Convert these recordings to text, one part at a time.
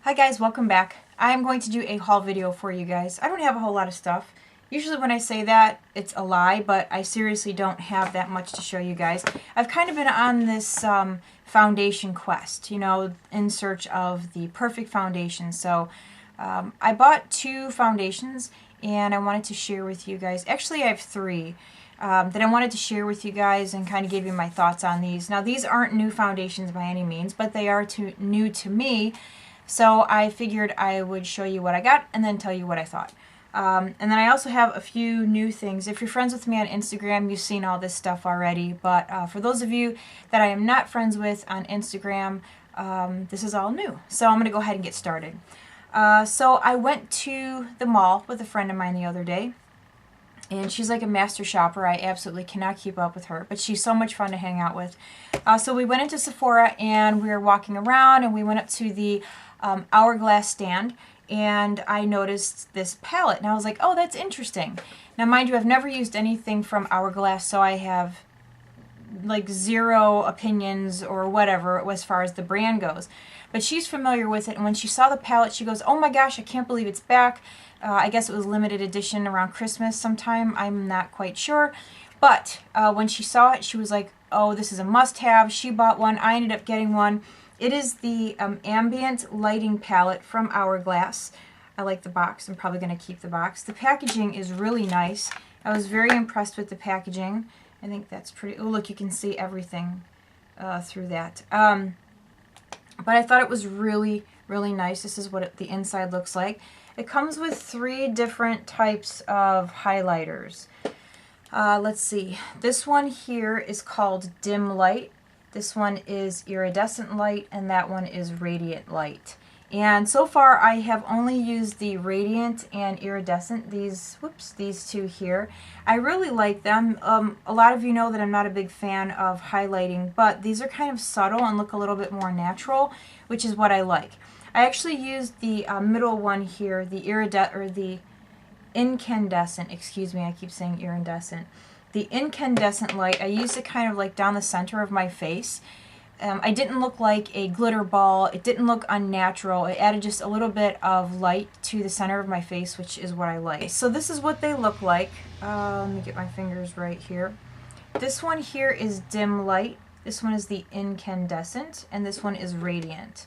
Hi guys, welcome back. I'm going to do a haul video for you guys. I don't have a whole lot of stuff. Usually when I say that, it's a lie, but I seriously don't have that much to show you guys. I've kind of been on this foundation quest, you know, in search of the perfect foundation. So I bought 2 foundations and I wanted to share with you guys. Actually, I have 3. That I wanted to share with you guys and kind of give you my thoughts on these. Now, these aren't new foundations by any means, but they are new to me. So I figured I would show you what I got and then tell you what I thought. And then I also have a few new things. If you're friends with me on Instagram, you've seen all this stuff already. But for those of you that I am not friends with on Instagram, this is all new. So I'm going to go ahead and get started. So I went to the mall with a friend of mine the other day. And she's like a master shopper. I absolutely cannot keep up with her, but she's so much fun to hang out with. So we went into Sephora and we were walking around and we went up to the Hourglass stand and I noticed this palette and I was like, oh, that's interesting. Now mind you, I've never used anything from Hourglass, so I have like 0 opinions or whatever as far as the brand goes. But she's familiar with it, and when she saw the palette, she goes, oh my gosh, I can't believe it's back. I guess it was limited edition around Christmas sometime. I'm not quite sure. But when she saw it, she was like, oh, this is a must-have. She bought one. I ended up getting one. It is the Ambient Lighting Palette from Hourglass. I like the box. I'm probably going to keep the box. The packaging is really nice. I was very impressed with the packaging. I think that's pretty... Oh, look, you can see everything through that. But I thought it was really, really nice. This is what the inside looks like. It comes with 3 different types of highlighters. Let's see. This one here is called Dim Light. This one is Iridescent Light, and that one is Radiant Light. And so far I have only used the Radiant and Iridescent, these 2 here. I really like them. A lot of you know that I'm not a big fan of highlighting, but these are kind of subtle and look a little bit more natural, which is what I like. I actually used the middle one here, the incandescent, excuse me, I keep saying iridescent. The incandescent light, I used it kind of like down the center of my face. I didn't look like a glitter ball. It didn't look unnatural. It added just a little bit of light to the center of my face, which is what I like. So this is what they look like. Let me get my fingers right here. This one here is Dim Light. This one is the Incandescent, and this one is Radiant.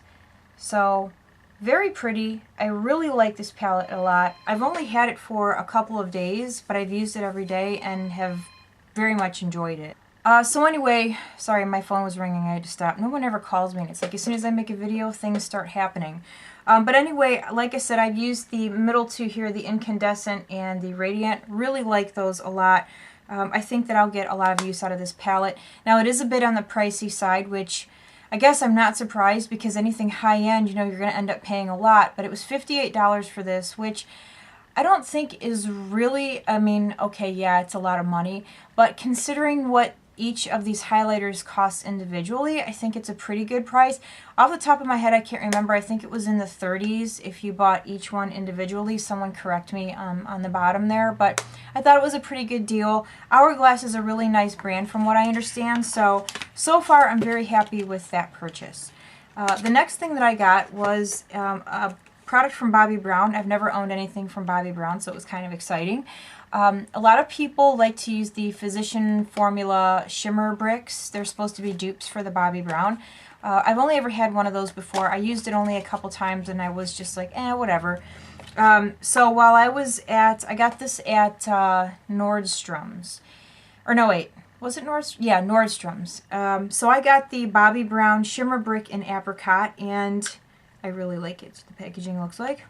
So very pretty. I really like this palette a lot. I've only had it for a couple of days, but I've used it every day and have very much enjoyed it. So anyway, sorry, my phone was ringing. I had to stop. No one ever calls me, and it's like as soon as I make a video, things start happening. But anyway, like I said, I've used the middle 2 here, the Incandescent and the Radiant. Really like those a lot. I think that I'll get a lot of use out of this palette. Now, it is a bit on the pricey side, which I guess I'm not surprised because anything high-end, you know, you're going to end up paying a lot. But it was $58 for this, which I don't think is really, I mean, okay, yeah, it's a lot of money. But considering what each of these highlighters costs individually, I think it's a pretty good price. Off the top of my head, I can't remember. I think it was in the 30s if you bought each one individually. Someone correct me on the bottom there, but I thought it was a pretty good deal. Hourglass is a really nice brand from what I understand, so far I'm very happy with that purchase. The next thing that I got was a product from Bobbi Brown. I've never owned anything from Bobbi Brown, so it was kind of exciting. A lot of people like to use the Physician Formula shimmer bricks. They're supposed to be dupes for the Bobbi Brown. I've only ever had one of those before. I used it only a couple times and I was just like, whatever. So while I was I got this at Nordstrom's. Or no, wait. Was it Nordstrom's? Yeah, Nordstrom's. So I got the Bobbi Brown shimmer brick in apricot and I really like it. The packaging looks like.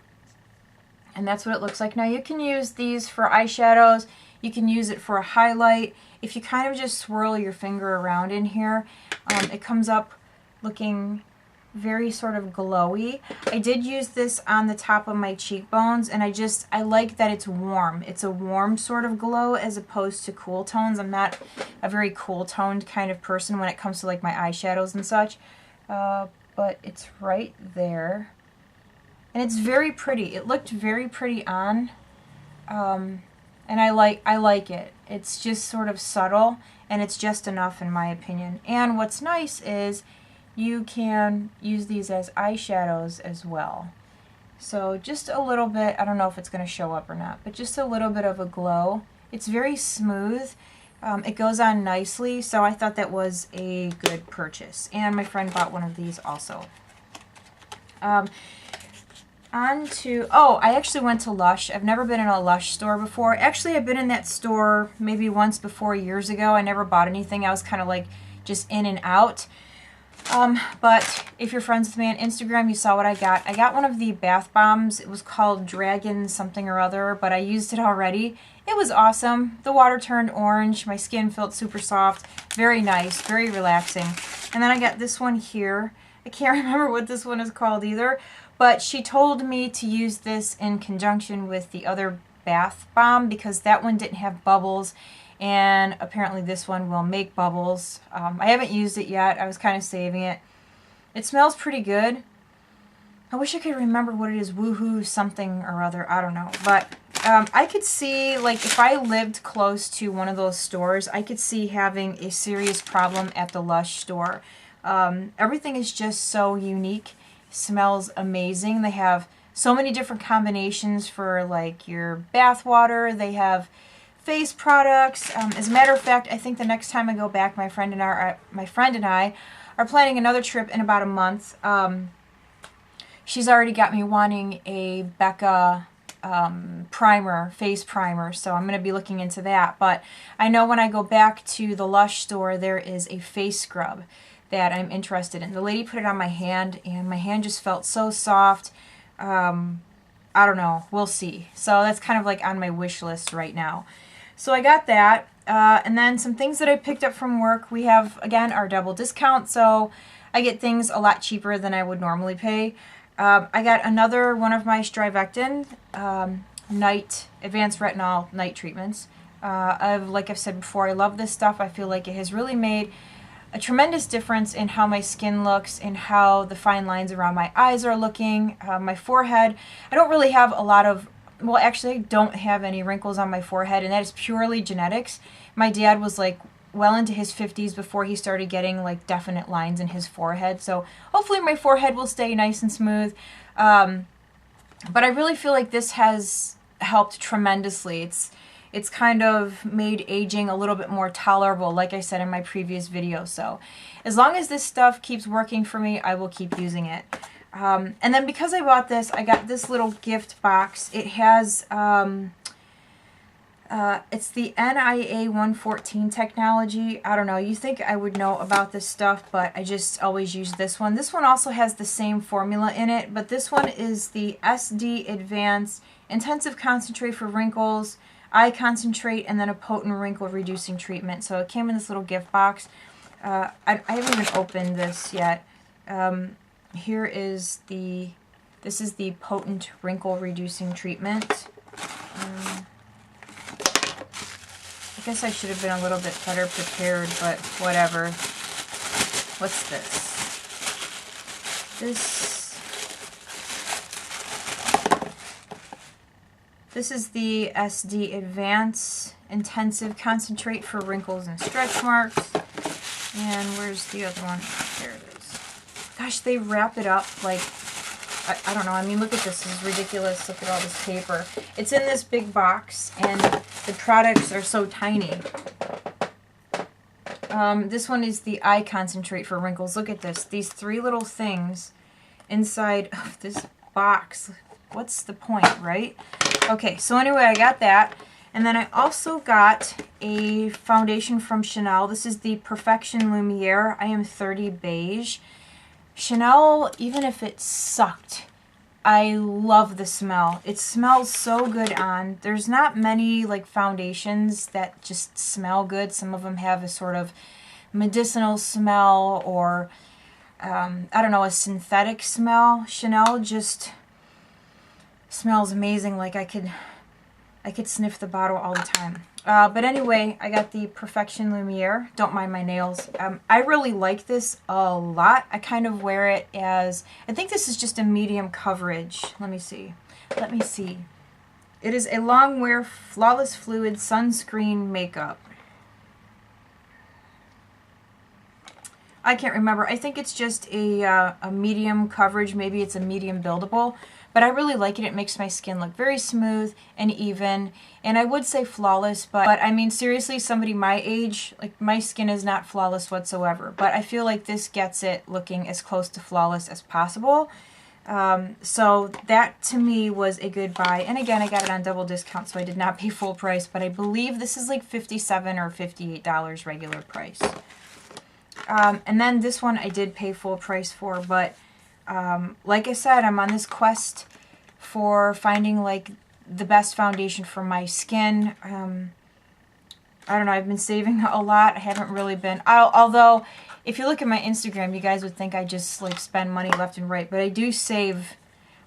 And that's what it looks like. Now you can use these for eyeshadows. You can use it for a highlight. If you kind of just swirl your finger around in here, it comes up looking very sort of glowy. I did use this on the top of my cheekbones, and I like that it's warm. It's a warm sort of glow as opposed to cool tones. I'm not a very cool toned kind of person when it comes to like my eyeshadows and such. But it's right there. And it's very pretty. It looked very pretty on. And I like it. It's just sort of subtle, and it's just enough in my opinion. And what's nice is you can use these as eyeshadows as well. So just a little bit, I don't know if it's going to show up or not, but just a little bit of a glow. It's very smooth. It goes on nicely, so I thought that was a good purchase. And my friend bought one of these also. I actually went to Lush. I've never been in a Lush store before. Actually, I've been in that store maybe once before years ago. I never bought anything. I was kind of like just in and out. But if you're friends with me on Instagram, you saw what I got. I got one of the bath bombs. It was called Dragon something or other, but I used it already. It was awesome. The water turned orange. My skin felt super soft. Very nice, very relaxing. And then I got this one here. I can't remember what this one is called either, but she told me to use this in conjunction with the other bath bomb because that one didn't have bubbles. And apparently this one will make bubbles. I haven't used it yet. I was kind of saving it. It smells pretty good. I wish I could remember what it is. Woohoo something or other. I don't know. But I could see, like, if I lived close to one of those stores, I could see having a serious problem at the Lush store. Everything is just so unique. Smells amazing. They have so many different combinations for, like, your bath water. They have face products. As a matter of fact, I think the next time I go back, my friend and I are planning another trip in about a month. She's already got me wanting a Becca primer, face primer, so I'm going to be looking into that. But I know when I go back to the Lush store, there is a face scrub that I'm interested in. The lady put it on my hand, and my hand just felt so soft. I don't know. We'll see. So that's kind of like on my wish list right now. So I got that, and then some things that I picked up from work. We have, again, our double discount, so I get things a lot cheaper than I would normally pay. I got another one of my Strivectin Advanced Retinol night treatments. Like I've said before, I love this stuff. I feel like it has really made a tremendous difference in how my skin looks and how the fine lines around my eyes are looking. My forehead, I don't really have a lot of, well, actually I don't have any wrinkles on my forehead, and that is purely genetics. My dad was like well into his 50s before he started getting like definite lines in his forehead, so hopefully my forehead will stay nice and smooth. But I really feel like this has helped tremendously. It's kind of made aging a little bit more tolerable, like I said in my previous video. So as long as this stuff keeps working for me, I will keep using it. And then because I bought this, I got this little gift box. It has, it's the NIA 114 technology. I don't know, you think I would know about this stuff, but I just always use this one. This one also has the same formula in it, but this one is the SD Advanced Intensive Concentrate for Wrinkles, Eye Concentrate, and then a potent wrinkle reducing treatment. So it came in this little gift box. I haven't even opened this yet. Here is this is the potent wrinkle reducing treatment. I guess I should have been a little bit better prepared, but whatever. What's this? This is the SD Advanced Intensive Concentrate for Wrinkles and Stretch Marks. And where's the other one? There it is. Gosh, they wrap it up like, I don't know. I mean, look at this. This is ridiculous. Look at all this paper. It's in this big box, and the products are so tiny. This one is the Eye Concentrate for Wrinkles. Look at this. These three little things inside of this box. What's the point, right? Okay, so anyway, I got that. And then I also got a foundation from Chanel. This is the Perfection Lumiere. I am 30 Beige. Chanel, even if it sucked, I love the smell. It smells so good on. There's not many like foundations that just smell good. Some of them have a sort of medicinal smell or, I don't know, a synthetic smell. Chanel just smells amazing. Like I could sniff the bottle all the time. But anyway, I got the Perfection Lumiere. Don't mind my nails. I really like this a lot. I kind of wear it as, I think this is just a medium coverage. Let me see. Let me see. It is a long wear flawless fluid sunscreen makeup. I can't remember. I think it's just a medium coverage. Maybe it's a medium buildable. But I really like it. It makes my skin look very smooth and even. And I would say flawless, but I mean, seriously, somebody my age, like my skin is not flawless whatsoever. But I feel like this gets it looking as close to flawless as possible. So that to me was a good buy. And again, I got it on double discount, so I did not pay full price. But I believe this is like $57 or $58 regular price. And then this one I did pay full price for, but like I said, I'm on this quest for finding like the best foundation for my skin. I don't know, I've been saving a lot. I haven't really been, although if you look at my Instagram, you guys would think I just like spend money left and right, but I do save.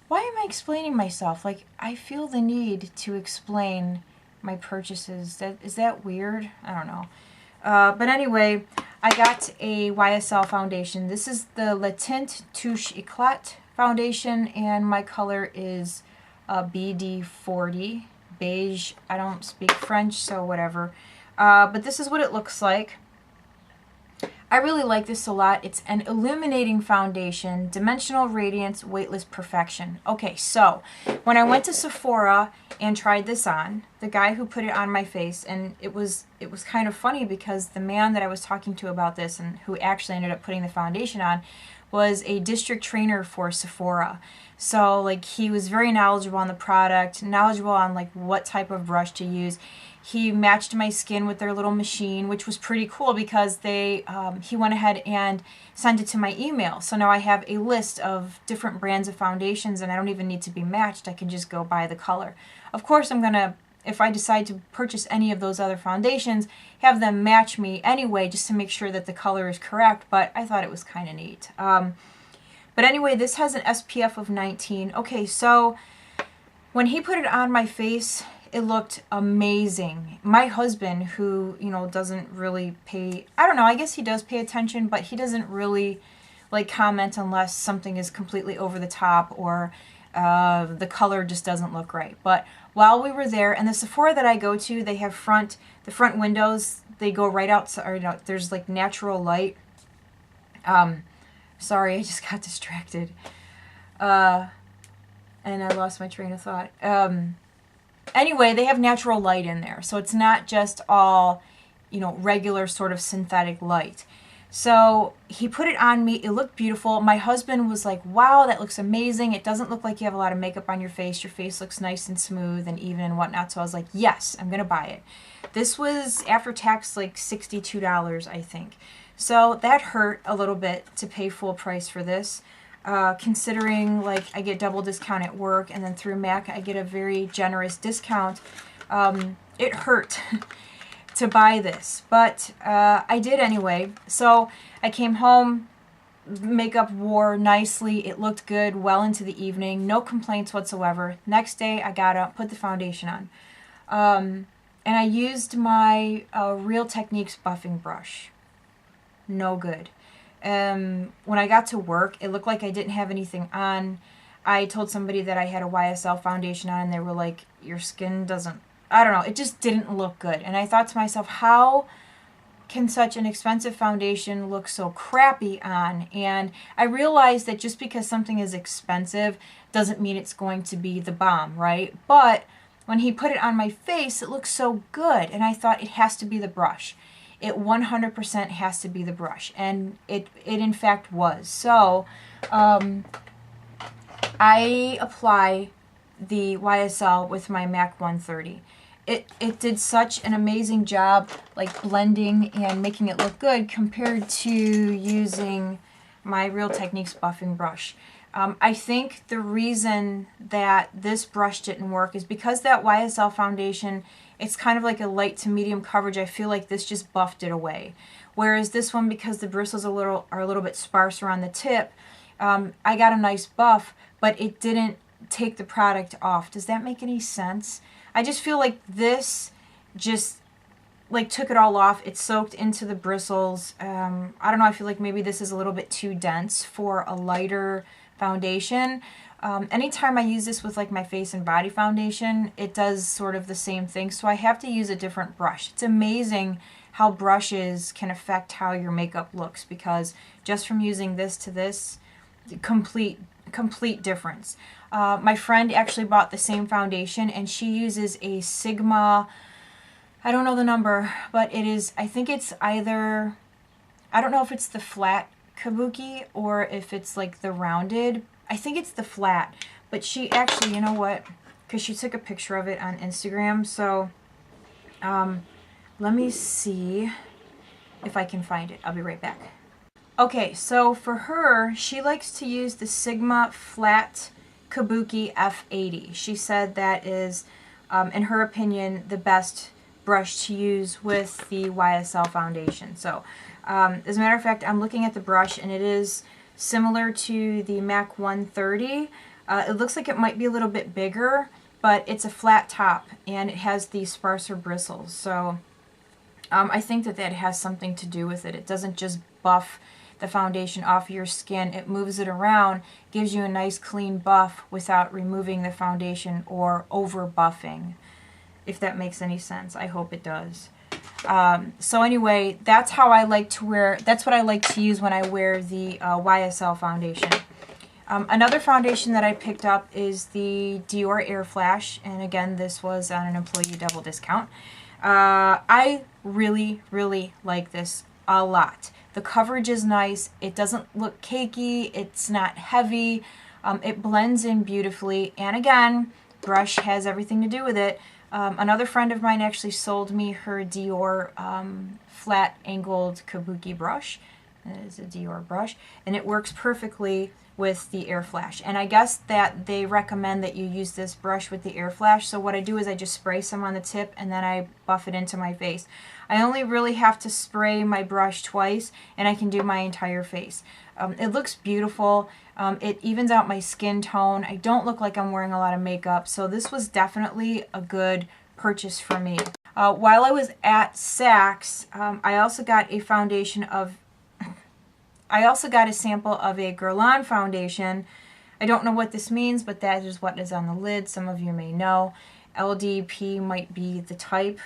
Why am I explaining myself? Like, I feel the need to explain my purchases. Is that weird? I don't know. But anyway, I got a YSL foundation. This is the Le Tint Touche Eclat foundation, and my color is BD40, beige. I don't speak French, so whatever. But this is what it looks like. I really like this a lot. It's an illuminating foundation, dimensional radiance, weightless perfection. Okay, so when I went to Sephora and tried this on, the guy who put it on my face, and it was kind of funny because the man that I was talking to about this and who actually ended up putting the foundation on was a district trainer for Sephora. So like he was very knowledgeable on the product, knowledgeable on like what type of brush to use. He matched my skin with their little machine, which was pretty cool because he went ahead and sent it to my email. So now I have a list of different brands of foundations, and I don't even need to be matched. I can just go by the color. Of course, I'm going to, if I decide to purchase any of those other foundations, have them match me anyway, just to make sure that the color is correct. But I thought it was kind of neat. But anyway, this has an SPF of 19. Okay, so when he put it on my face, it looked amazing. My husband, who, you know, doesn't really pay, I don't know, I guess he does pay attention, but he doesn't really like comment unless something is completely over the top or the color just doesn't look right. But while we were there, and the Sephora that I go to, they have the front windows, they go right outside, or, you know, there's like natural light. Sorry, I just got distracted. And I lost my train of thought. Anyway, they have natural light in there, so it's not just all, you know, regular sort of synthetic light. So he put it on me. It looked beautiful. My husband was like, wow, that looks amazing. It doesn't look like you have a lot of makeup on your face. Your face looks nice and smooth and even and whatnot. So I was like, yes, I'm going to buy it. This was, after tax, like $62, I think. So that hurt a little bit to pay full price for this. Considering like I get double discount at work, and then through MAC I get a very generous discount, it hurt to buy this, but I did anyway. So I came home, makeup wore nicely, it looked good well into the evening, no complaints whatsoever. Next day I got up, put the foundation on, and I used my Real Techniques buffing brush. No good. When I got to work, it looked like I didn't have anything on. I told somebody that I had a YSL foundation on, and they were like, your skin doesn't, I don't know, it just didn't look good. And I thought to myself, how can such an expensive foundation look so crappy on? And I realized that just because something is expensive doesn't mean it's going to be the bomb, right? But when he put it on my face, it looked so good, and I thought it has to be the brush. It 100% has to be the brush, and it in fact was. So I apply the YSL with my MAC 130. It did such an amazing job, like blending and making it look good compared to using my Real Techniques buffing brush. I think the reason that this brush didn't work is because that YSL foundation, it's kind of like a light to medium coverage. I feel like this just buffed it away. Whereas this one, because the bristles are a little bit sparse around the tip, I got a nice buff, but it didn't take the product off. Does that make any sense? I just feel like this just like took it all off. It soaked into the bristles. I don't know, I feel like maybe this is a little bit too dense for a lighter foundation. Anytime I use this with like my face and body foundation, it does sort of the same thing. So I have to use a different brush. It's amazing how brushes can affect how your makeup looks, because just from using this to this, complete difference. My friend actually bought the same foundation, and she uses a Sigma, I don't know the number, but it is, I think it's either, I don't know if it's the flat kabuki or if it's like the rounded. I think it's the flat, but she actually, you know what, because she took a picture of it on Instagram, so let me see if I can find it. I'll be right back. Okay, so for her, she likes to use the Sigma Flat Kabuki F80. She said that is, in her opinion, the best brush to use with the YSL foundation. So, as a matter of fact, I'm looking at the brush, and it is similar to the MAC 130. It looks like it might be a little bit bigger, but it's a flat top, and it has the sparser bristles. So, I think that has something to do with it. It doesn't just buff the foundation off your skin. It moves it around, gives you a nice clean buff without removing the foundation or over buffing, if that makes any sense. I hope it does. So anyway, that's how I like to wear, that's what I like to use when I wear the YSL foundation. Another foundation that I picked up is the Dior Air Flash, and again, this was on an employee double discount. I really like this a lot. The coverage is nice. It doesn't look cakey. It's not heavy. It blends in beautifully. And again, brush has everything to do with it. Another friend of mine actually sold me her Dior flat angled kabuki brush. It is a Dior brush. And it works perfectly with the Air Flash. And I guess that they recommend that you use this brush with the Air Flash. So what I do is I just spray some on the tip and then I buff it into my face. I only really have to spray my brush twice and I can do my entire face. It looks beautiful. It evens out my skin tone. I don't look like I'm wearing a lot of makeup, so this was definitely a good purchase for me. While I was at Saks, I also got a sample of a Guerlain foundation. I don't know what this means, but that is what is on the lid. Some of you may know. LDP might be the type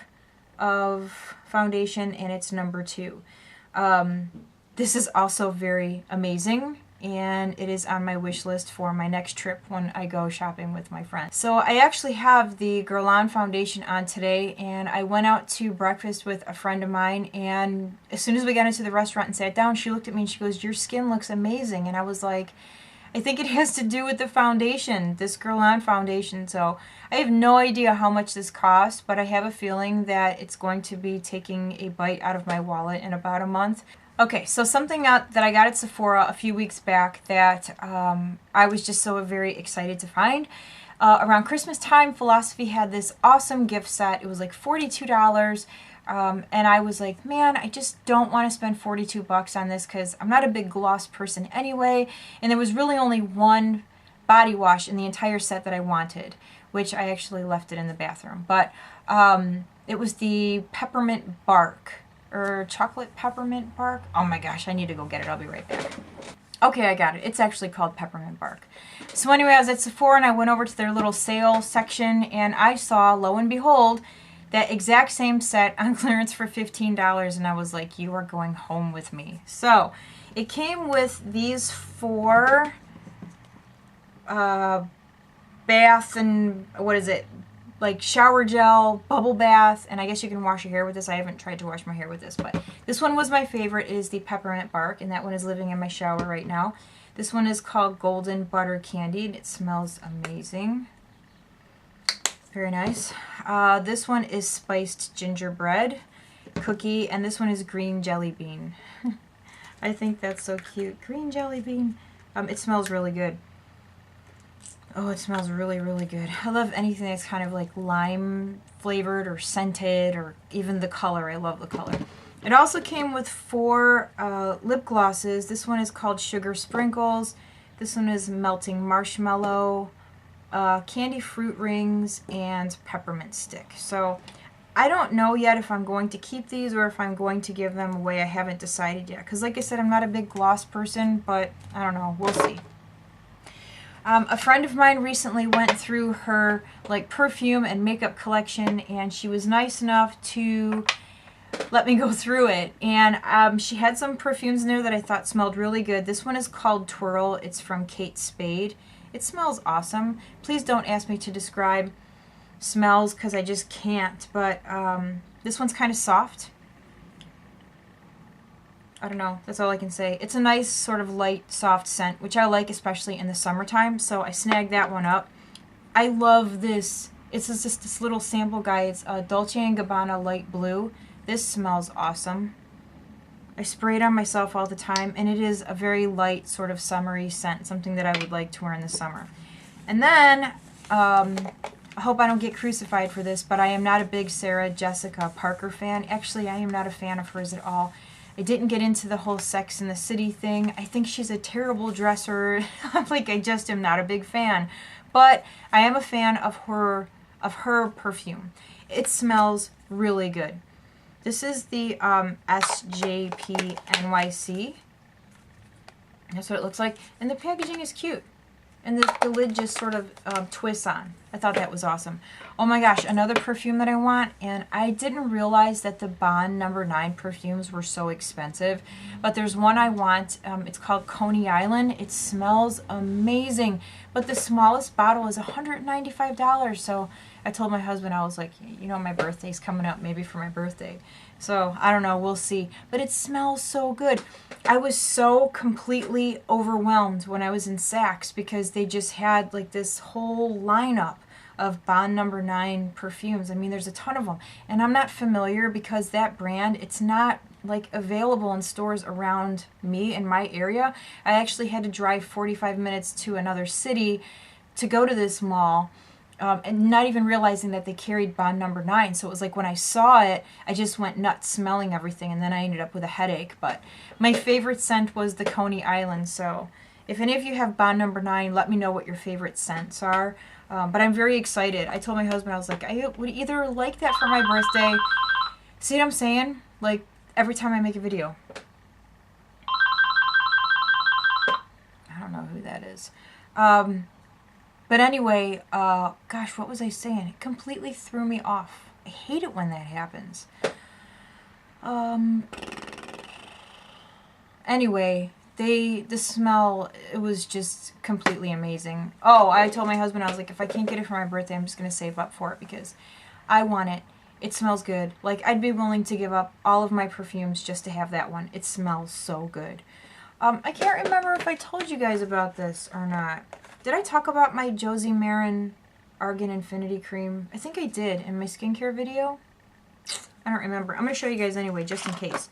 of foundation, and it's number 2. This is also very amazing, and it is on my wish list for my next trip when I go shopping with my friends. So I actually have the Guerlain foundation on today, and I went out to breakfast with a friend of mine, and as soon as we got into the restaurant and sat down, she looked at me and she goes, "Your skin looks amazing." And I was like, I think it has to do with the foundation, this Guerlain foundation. So I have no idea how much this costs, but I have a feeling that it's going to be taking a bite out of my wallet in about a month. Okay, so something that I got at Sephora a few weeks back that I was just so very excited to find. Around Christmas time, Philosophy had this awesome gift set. It was like $42. And I was like, man, I just don't want to spend 42 bucks on this because I'm not a big gloss person anyway. And there was really only one body wash in the entire set that I wanted, which I actually left it in the bathroom. But it was the peppermint bark, or chocolate peppermint bark. Oh my gosh, I need to go get it. I'll be right back. Okay, I got it. It's actually called peppermint bark. So anyway, I was at Sephora and I went over to their little sale section and I saw, lo and behold, that exact same set on clearance for $15, and I was like, you are going home with me. So it came with these 4 bath and, what is it, like shower gel, bubble bath, and I guess you can wash your hair with this. I haven't tried to wash my hair with this, but this one was my favorite. It is the peppermint bark, and that one is living in my shower right now. This one is called Golden Butter Candy, and it smells amazing. Very nice. This one is spiced gingerbread cookie, and this one is green jelly bean. I think that's so cute. Green jelly bean. It smells really good. Oh, it smells really good. I love anything that's kind of like lime flavored or scented, or even the color. I love the color. It also came with 4 lip glosses. This one is called Sugar Sprinkles. This one is Melting Marshmallow, Candy Fruit Rings, and Peppermint Stick. So I don't know yet if I'm going to keep these or if I'm going to give them away. I haven't decided yet. Because like I said, I'm not a big gloss person, but I don't know. We'll see. A friend of mine recently went through her like perfume and makeup collection, and she was nice enough to let me go through it. And she had some perfumes in there that I thought smelled really good. This one is called Twirl. It's from Kate Spade. It smells awesome. Please don't ask me to describe smells because I just can't. But this one's kind of soft. I don't know. That's all I can say. It's a nice sort of light, soft scent, which I like, especially in the summertime. So I snagged that one up. I love this. It's just this little sample guide. It's Dolce & Gabbana Light Blue. This smells awesome. I spray it on myself all the time, and it is a very light, sort of summery scent, something that I would like to wear in the summer. And then, I hope I don't get crucified for this, but I am not a big Sarah Jessica Parker fan. Actually, I am not a fan of hers at all. I didn't get into the whole Sex and the City thing. I think she's a terrible dresser. Like, I just am not a big fan. But I am a fan of her perfume. It smells really good. This is the SJP NYC. That's what it looks like. And the packaging is cute. And the lid just sort of twists on. I thought that was awesome. Oh my gosh, another perfume that I want. And I didn't realize that the Bond No. 9 perfumes were so expensive. But there's one I want. It's called Coney Island. It smells amazing. But the smallest bottle is $195. So I told my husband, I was like, you know, my birthday's coming up. Maybe for my birthday. So, I don't know, we'll see. But it smells so good. I was so completely overwhelmed when I was in Saks because they just had like this whole lineup of Bond No. 9 perfumes. I mean, there's a ton of them. And I'm not familiar because that brand, it's not like available in stores around me in my area. I actually had to drive 45 minutes to another city to go to this mall. And not even realizing that they carried Bond No. 9. So it was like when I saw it, I just went nuts smelling everything, and then I ended up with a headache. But my favorite scent was the Coney Island. So if any of you have Bond No. 9, let me know what your favorite scents are. But I'm very excited. I told my husband, I was like, I would either like that for my birthday. See what I'm saying? Like, every time I make a video. I don't know who that is. But anyway, gosh, what was I saying? It completely threw me off. I hate it when that happens. Anyway, the smell, it was just completely amazing. Oh, I told my husband, I was like, if I can't get it for my birthday, I'm just going to save up for it because I want it. It smells good. Like, I'd be willing to give up all of my perfumes just to have that one. It smells so good. I can't remember if I told you guys about this or not. Did I talk about my Josie Maran Argan Infinity Cream? I think I did in my skincare video. I don't remember. I'm going to show you guys anyway, just in case.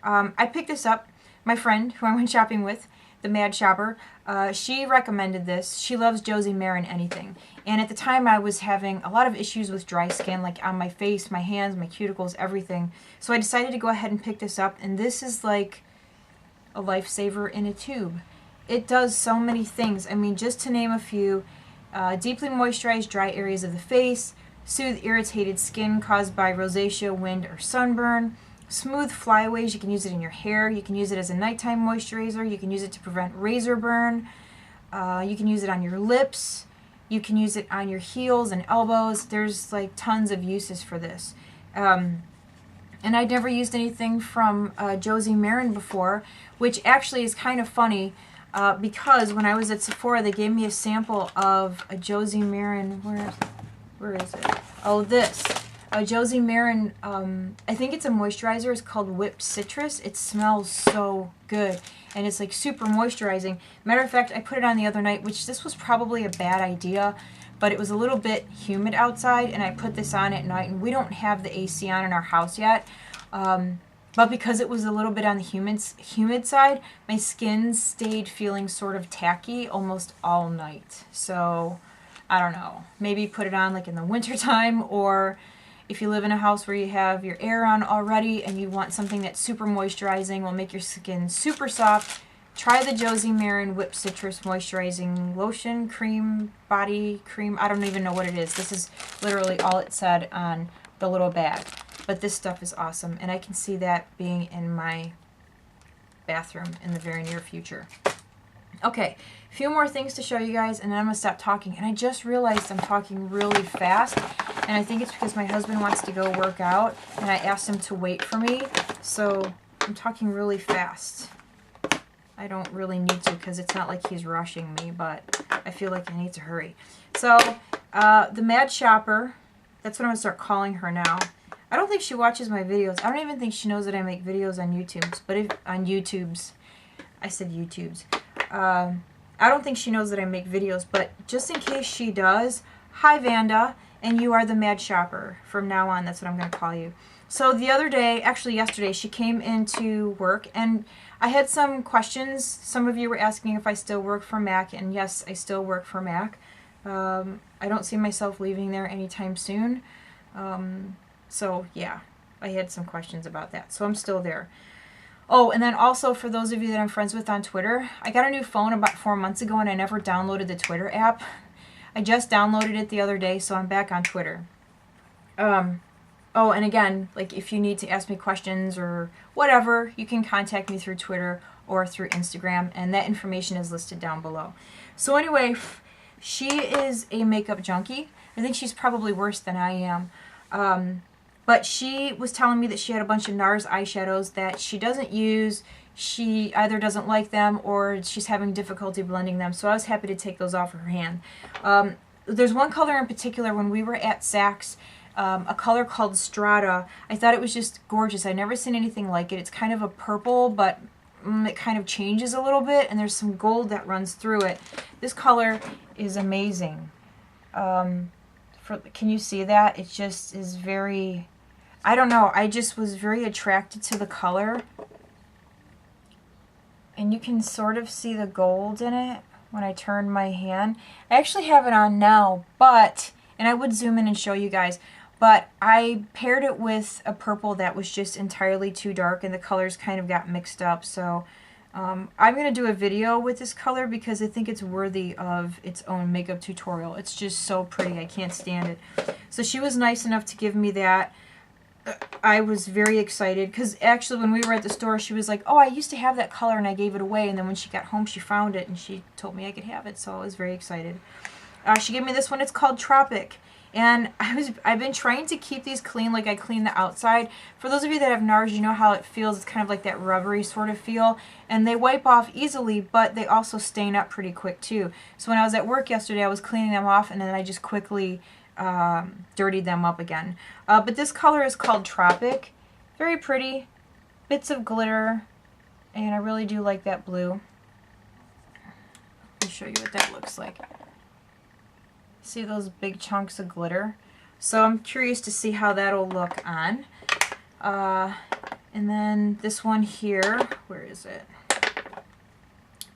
I picked this up. My friend, who I went shopping with, the Mad Shopper, she recommended this. She loves Josie Maran anything. And at the time, I was having a lot of issues with dry skin, like on my face, my hands, my cuticles, everything. So I decided to go ahead and pick this up. And this is like a lifesaver in a tube. It does so many things. I mean, just to name a few, deeply moisturize dry areas of the face, soothe irritated skin caused by rosacea, wind, or sunburn, smooth flyaways. You can use it in your hair. You can use it as a nighttime moisturizer. You can use it to prevent razor burn. You can use it on your lips. You can use it on your heels and elbows. There's like tons of uses for this. And I'd never used anything from Josie Maran before, which actually is kind of funny. Because when I was at Sephora, they gave me a sample of a Josie Maran, where is it? Oh, this. A Josie Maran, I think it's a moisturizer. It's called Whipped Citrus. It smells so good. And it's like super moisturizing. Matter of fact, I put it on the other night, which this was probably a bad idea. But it was a little bit humid outside, and I put this on at night. And we don't have the AC on in our house yet. But because it was a little bit on the humid side, my skin stayed feeling sort of tacky almost all night. So, I don't know. Maybe put it on like in the wintertime, or if you live in a house where you have your air on already and you want something that's super moisturizing, will make your skin super soft, try the Josie Maran Whipped Citrus Moisturizing Lotion, Cream, Body Cream. I don't even know what it is. This is literally all it said on the little bag. But this stuff is awesome, and I can see that being in my bathroom in the very near future. Okay, a few more things to show you guys, and then I'm going to stop talking. And I just realized I'm talking really fast, and I think it's because my husband wants to go work out, and I asked him to wait for me, so I'm talking really fast. I don't really need to because it's not like he's rushing me, but I feel like I need to hurry. So, the Mad Shopper, that's what I'm going to start calling her now. I don't think she watches my videos. I don't even think she knows that I make videos on YouTube's, but on YouTube's. I said YouTube's. I don't think she knows that I make videos, but just in case she does, hi Vanda, and you are the Mad Shopper. From now on, that's what I'm going to call you. So the other day, actually yesterday, she came into work, and I had some questions. Some of you were asking if I still work for MAC, and yes, I still work for MAC. I don't see myself leaving there anytime soon. So yeah, I had some questions about that. So I'm still there. Oh, and then also for those of you that I'm friends with on Twitter, I got a new phone about 4 months ago and I never downloaded the Twitter app. I just downloaded it the other day, so I'm back on Twitter. Oh, and again, like if you need to ask me questions or whatever, you can contact me through Twitter or through Instagram, and that information is listed down below. So anyway, she is a makeup junkie. I think she's probably worse than I am. But she was telling me that she had a bunch of Nars eyeshadows that she doesn't use. She either doesn't like them or she's having difficulty blending them. So I was happy to take those off her hand. There's one color in particular when we were at Saks, a color called Strata. I thought it was just gorgeous. I'd never seen anything like it. It's kind of a purple, but it kind of changes a little bit, and there's some gold that runs through it. This color is amazing. Can you see that? It just is very... I don't know, I just was very attracted to the color. And you can sort of see the gold in it when I turn my hand. I actually have it on now, but, and I would zoom in and show you guys, but I paired it with a purple that was just entirely too dark and the colors kind of got mixed up. So I'm going to do a video with this color because I think it's worthy of its own makeup tutorial. It's just so pretty, I can't stand it. So she was nice enough to give me that. I was very excited because actually when we were at the store she was like, oh, I used to have that color and I gave it away, and then when she got home she found it and she told me I could have it, so I was very excited. She gave me this one. It's called Tropic, and I've been trying to keep these clean like I clean the outside. For those of you that have Nars, you know how it feels. It's kind of like that rubbery sort of feel, and they wipe off easily, but they also stain up pretty quick too. So when I was at work yesterday I was cleaning them off and then I just quickly dirtied them up again. But this color is called Tropic. Very pretty. Bits of glitter. And I really do like that blue. Let me show you what that looks like. See those big chunks of glitter? So I'm curious to see how that'll look on. And then this one here. Where is it?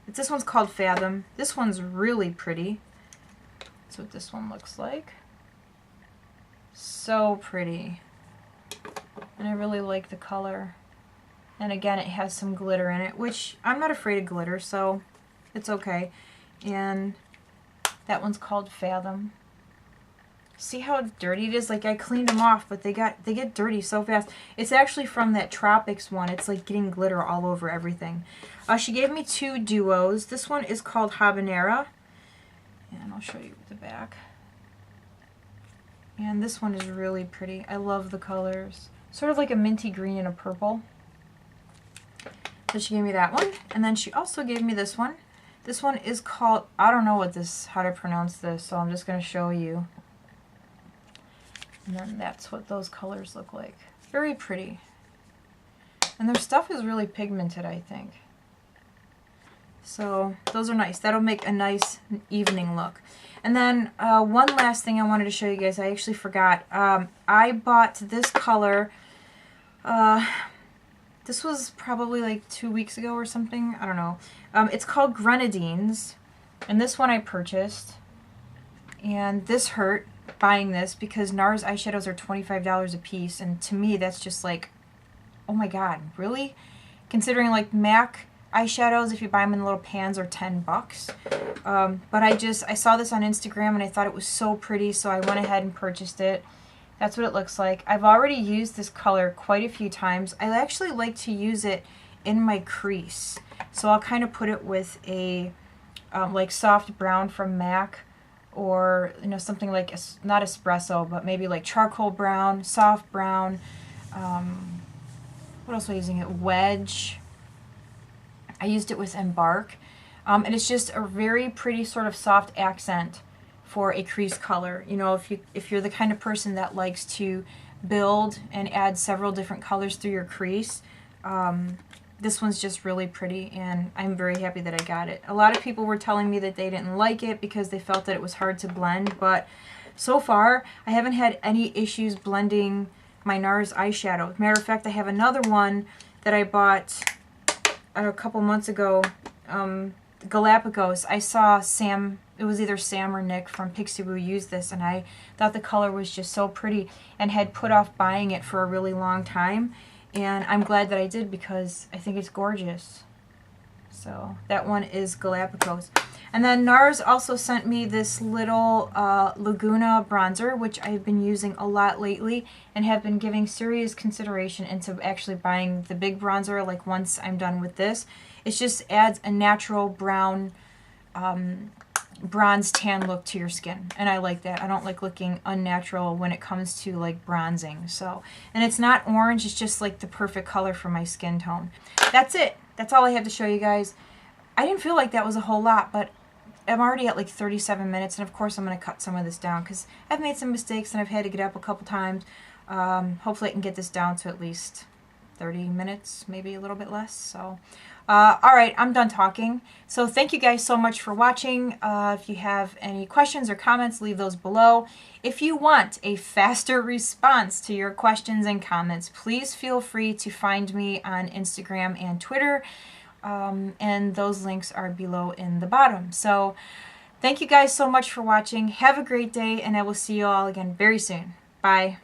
This one's called Fathom. This one's really pretty. That's what this one looks like. So pretty, and I really like the color, and again it has some glitter in it, which I'm not afraid of glitter, so it's okay. And that one's called Fathom. See how dirty it is? Like I cleaned them off, but they get dirty so fast. It's actually from that Tropics one. It's like getting glitter all over everything. She gave me two duos. This one is called Habanera, and I'll show you the back. And this one is really pretty. I love the colors. Sort of like a minty green and a purple. So she gave me that one. And then she also gave me this one. This one is called, I don't know how to pronounce this, so I'm just going to show you. And then that's what those colors look like. Very pretty. And their stuff is really pigmented, I think. So those are nice. That'll make a nice evening look. And then one last thing I wanted to show you guys. I actually forgot. I bought this color. This was probably like 2 weeks ago or something. I don't know. It's called Grenadines. And this one I purchased. And this hurt buying this because Nars eyeshadows are $25 a piece. And to me that's just like, oh my god, really? Considering like MAC eyeshadows, if you buy them in little pans, are $10. But I saw this on Instagram and I thought it was so pretty, so I went ahead and purchased it. That's what it looks like. I've already used this color quite a few times. I actually like to use it in my crease. So I'll kind of put it with a like soft brown from MAC, or you know, something like not espresso, but maybe like charcoal brown, soft brown. What else was I using it? Wedge. I used it with Embark, and it's just a very pretty sort of soft accent for a crease color. You know, if you're the kind of person that likes to build and add several different colors through your crease, this one's just really pretty, and I'm very happy that I got it. A lot of people were telling me that they didn't like it because they felt that it was hard to blend, but so far I haven't had any issues blending my Nars eyeshadow. Matter of fact, I have another one that I bought a couple months ago, Galapagos. I saw Sam, it was either Sam or Nick from Pixie Woo use this, and I thought the color was just so pretty and had put off buying it for a really long time. And I'm glad that I did because I think it's gorgeous. So that one is Galapagos. And then Nars also sent me this little Laguna bronzer, which I've been using a lot lately and have been giving serious consideration into actually buying the big bronzer, like once I'm done with this. It just adds a natural brown bronze tan look to your skin, and I like that. I don't like looking unnatural when it comes to like bronzing. So, and it's not orange, it's just like the perfect color for my skin tone. That's it. That's all I have to show you guys. I didn't feel like that was a whole lot, but I'm already at like 37 minutes, and of course I'm going to cut some of this down because I've made some mistakes and I've had to get up a couple times. Hopefully I can get this down to at least 30 minutes, maybe a little bit less. So, alright, I'm done talking. So thank you guys so much for watching. If you have any questions or comments, leave those below. If you want a faster response to your questions and comments, please feel free to find me on Instagram and Twitter. And those links are below in the bottom. So thank you guys so much for watching. Have a great day, and I will see you all again very soon. Bye.